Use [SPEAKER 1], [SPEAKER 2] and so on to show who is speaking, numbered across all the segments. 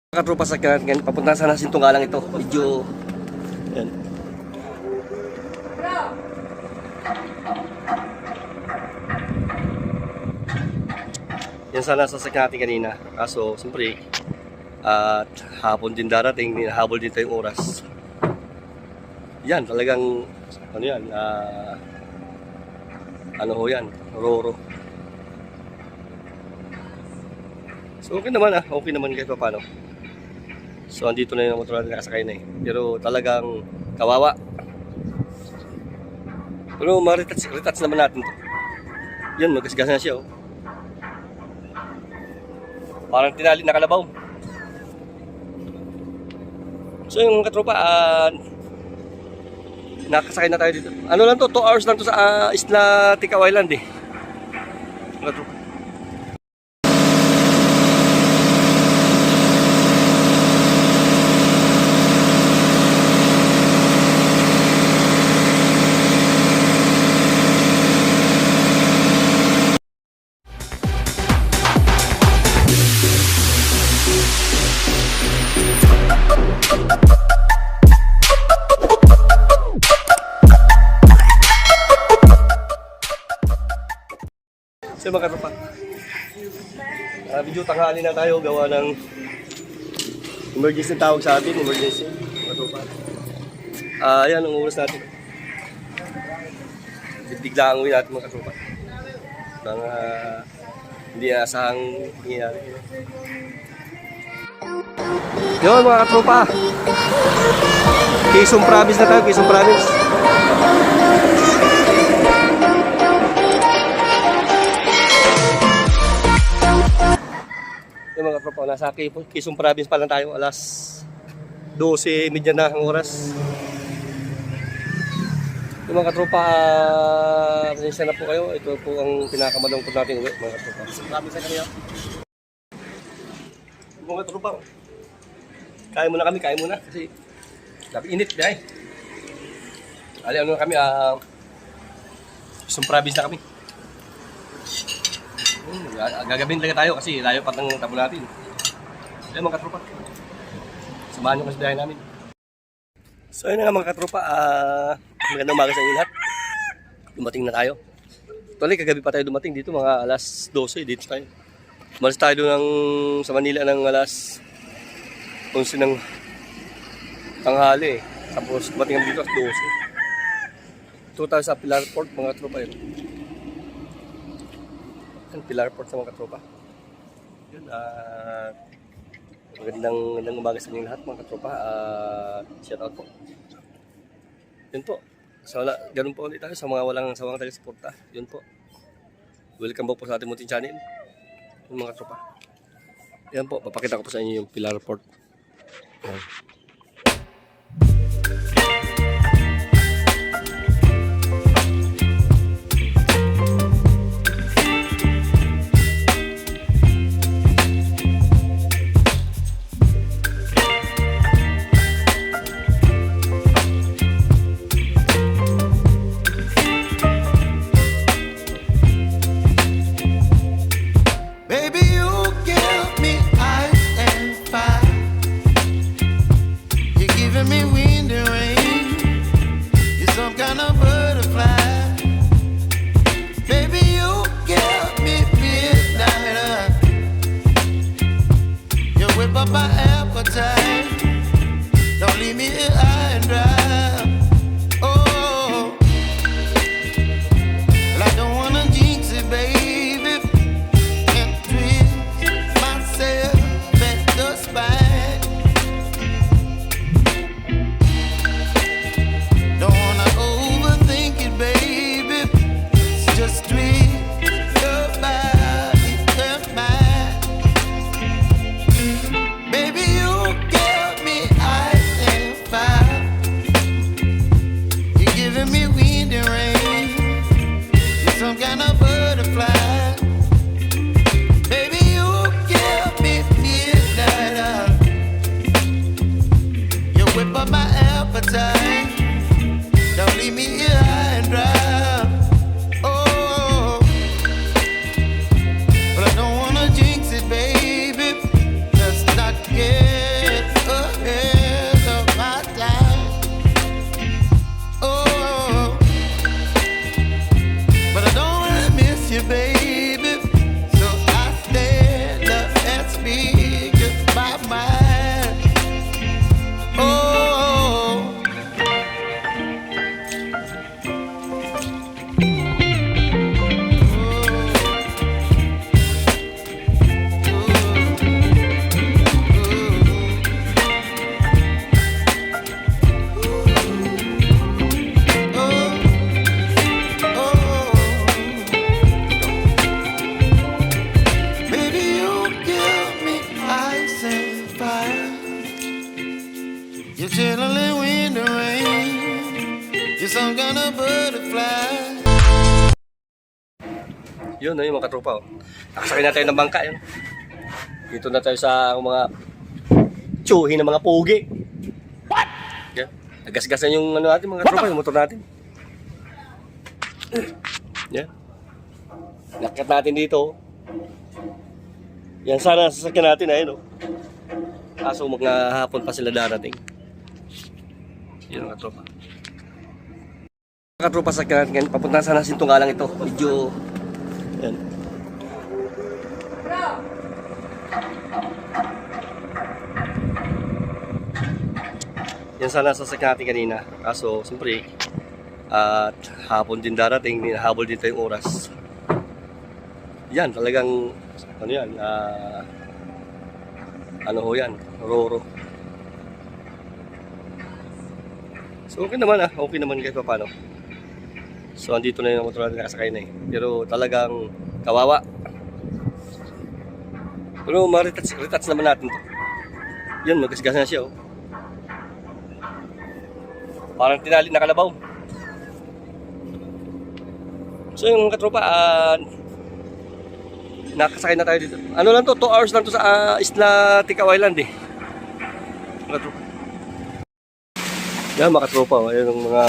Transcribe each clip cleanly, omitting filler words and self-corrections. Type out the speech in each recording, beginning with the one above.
[SPEAKER 1] Katropa sa kanya, papunta sana sa Sintunggalang ito. Medyo yan. Yan sana sasakyan natin kanina. Kaso, siyempre, at hapon din darating, habol din tayong oras. Yan, talagang, ano yan, ano ho yan, Roro. So, okay naman okay naman kahit pa paano. So, andito na yung motor natin, nakasakay na eh. Pero talagang kawawa. Pero ma-retouch naman natin to. Yan, magasgas na siya oh. Parang tinali na kalabaw. So yung katropa, nakasakay na tayo dito. Ano lang to, 2 hours lang to sa Isla Ticao Island eh. Katropa. So mga katropa, medyo tanghali na tayo, gawa ng emergency tawag sa atin, emergency mga katropa. Ayan ang oras natin. Bigla ang uwi natin mga katropa. Mga hindi asahang nangyayari. Yun mga katropa, Quezon Province na tayo, Quezon Province. Yung mga katropa, nasa Quezon Province pa lang tayo, alas 12:30 na ang oras. Yung mga katropa, pasensya na po kayo, ito po ang pinakamalungkot natin uwi mga katropa. Province na kami. Mga katropa, kaya muna kami, kasi sabi init bihay. Ano na kami, Quezon Province na kami. Gagawin talaga tayo kasi layo pa ng tabo natin. Ayun mga katropa, samahan nyo kasi biyahe namin. So ayun nga mga katropa, magandang umaga sa inyo lahat. Dumating na tayo. Actually kagabi pa tayo dumating dito, mga alas 12 dito tayo. Umalis tayo doon sa Manila ng alas 11 ng tanghali. Tapos dumating dito alas 12. Ito tayo sa Pilar Port mga katropa yun. Pilar Port sa mga katropa. Yun, magandang umaga sa inyo lahat mga katropa. Shout out po. Yun po. So, ganun po ulit tayo sa mga walang taga-suporta. Yun po. Welcome po sa ating munting channel. Yun mga katropa. Yan po, papakita ko po sa inyo yung Pilar Port. Yan.
[SPEAKER 2] some kind of butterfly.
[SPEAKER 1] Yun na yung mga katropa. Oh. Nakasakay na tayo ng bangka. Yun. Dito na tayo sa mga tsuhi ng mga pogi. What? Yan. Nagasgasan yung ano natin, mga katropa, yung motor natin. Yan. Nakat natin dito. Yan sana sasakyan natin ayun oh. Kaso mga hapon pa sila darating. Yun mga tropa. Mga tropa sasakyan natin. Papunta sana Sintungalang ito. Medyo yan. Yan sana sasakyan natin kanina. Kaso siyempre at hapon din darating, habol din tayong oras. Yan, talagang ano yan, ano ho yan, roro. So okay naman okay naman kahit paano. So andito na yung motor natin, nakasakay na eh. Pero talagang kawawa. Pero ma-retouch naman natin to. Yan, magasgas na siya oh. Parang tinali na kalabaw. So yung katropa, nakasakay na tayo dito. Ano lang to, 2 hours lang to sa Isla Tikaw Island eh. Mga tropa. Yan mga tropa, ayan ang mga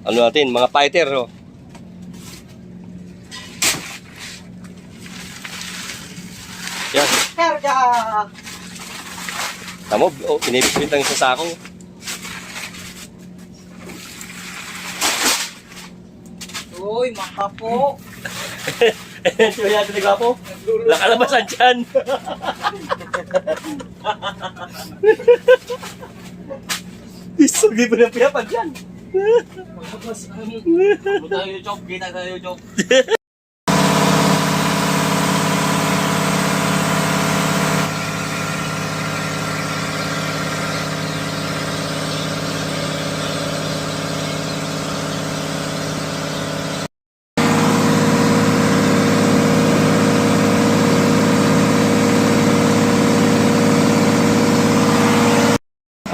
[SPEAKER 1] ano natin, mga fighter oh. Yan.
[SPEAKER 3] Karga!
[SPEAKER 1] Tamo, oh, pinipit lang sa sako.
[SPEAKER 3] Uy, makapo!
[SPEAKER 1] Siya natin nagwapo. Nakalabasan dyan. Isugi pa ng piyapan dyan.
[SPEAKER 3] Punta tayo YouTube, kita tayo YouTube.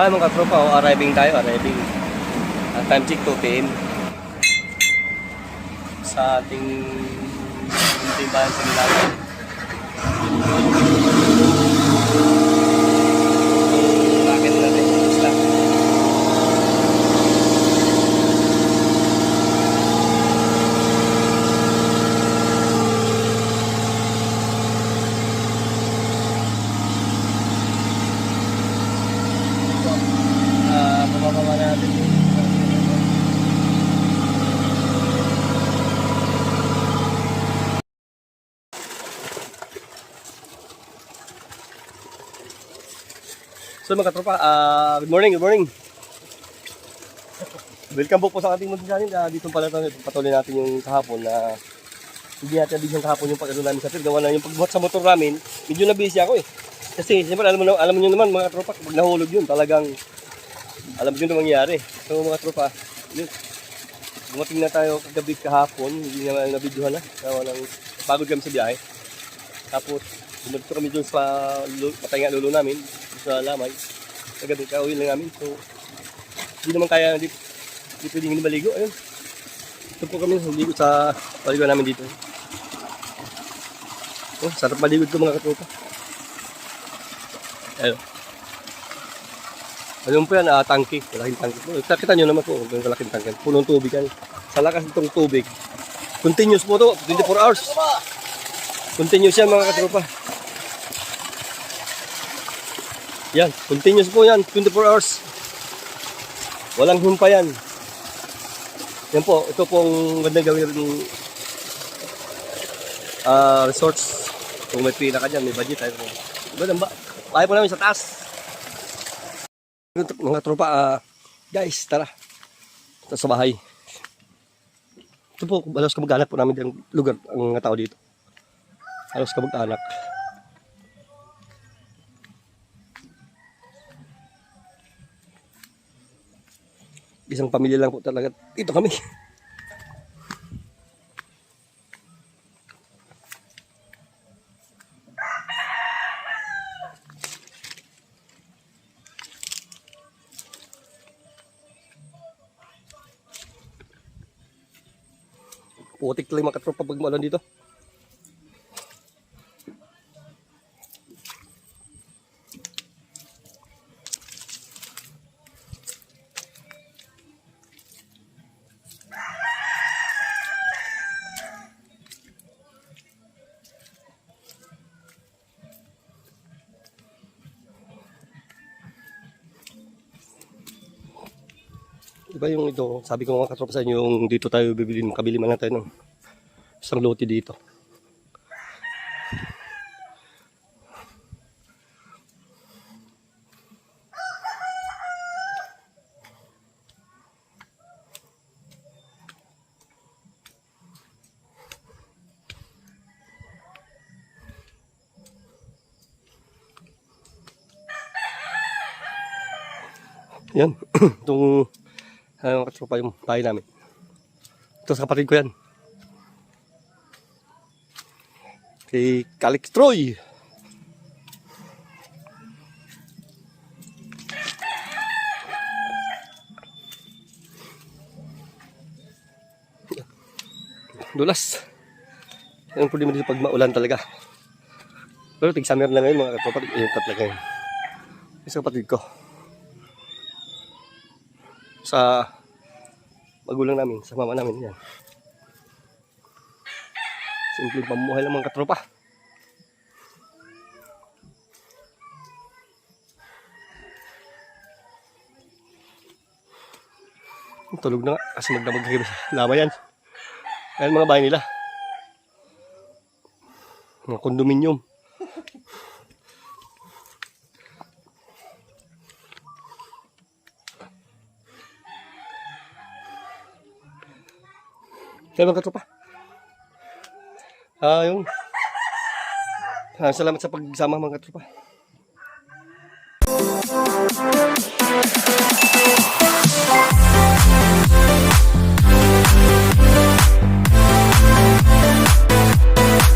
[SPEAKER 1] Mga tropa, arriving tayo, time check 2 PM sa ating bayan sa Milagan. Bakit natin isla. Pababa natin yung so mga tropa, good morning. Welcome po sa ating munting channel. Dito pala tayo, patuloy natin yung kahapon na hindi natin nabigyan kahapon yung pag-ano namin sa trip. Gawa na yung pagbuhat sa motor namin, medyo na-busy ako eh. Kasi siyempre alam mo naman mga tropa, pag nahulog yun talagang alam mo yun na mangyari. So mga tropa, yun. Dumating na tayo kagabi kahapon, hindi naman nabidyohan na. Gawa ng pagod kami sa biyahe. Tapos bumalik kami doon sa patinga lulo namin sa Lamay. Kagabi kauwi lang namin. So hindi naman kaya, hindi pwedeng hindi maligo. Ayun. Ito po kami maligo sa paligo namin dito. Oh, sarap maligo ito mga katropa. Ayun. Ano po yan? Tangke. Malaking tangke. Kita nyo naman po kung malaking tangke. Punong tubig yan. Sa lakas itong tubig. Continuous po ito. 24 hours. Continuous yan mga katropa. Yan. Continuous po yan. 24 hours. Walang humpa yan. Yan po. Ito pong gandang gawin ng resorts. Kung may pila ka dyan, may budget tayo. Kaya po namin sa taas. Mga tropa, guys, tara. Ito sa bahay. Ito po, halos kamag-anak po namin ng lugar, ang mga tao dito. Halos kamag-anak. Isang pamilya lang po talaga. Dito kami. Putik lang mga katropa pag maulan dito. Diba yung ito, sabi ko mga katropa sa inyo, yung dito tayo bibili, makabili man lang tayo ng isang lote dito. Yan, itong katropa yung bahay namin. Ito sa kapatid ko yan. Kay Calix Troy. Dulas. Yan ang problema dito pag maulan talaga. Pero tig-summer na ngayon mga katropa. Iintat na ngayon. Isa kapatid ko. Sa magulang namin, sa mama namin yan. Simple pamuhay lang mga katropa. Tulog na nga kasi magdamag lama yan. Ayan mga bahay nila. Mga kondominium. Kaya mga katropa. Yung salamat sa pagsama mga katropa.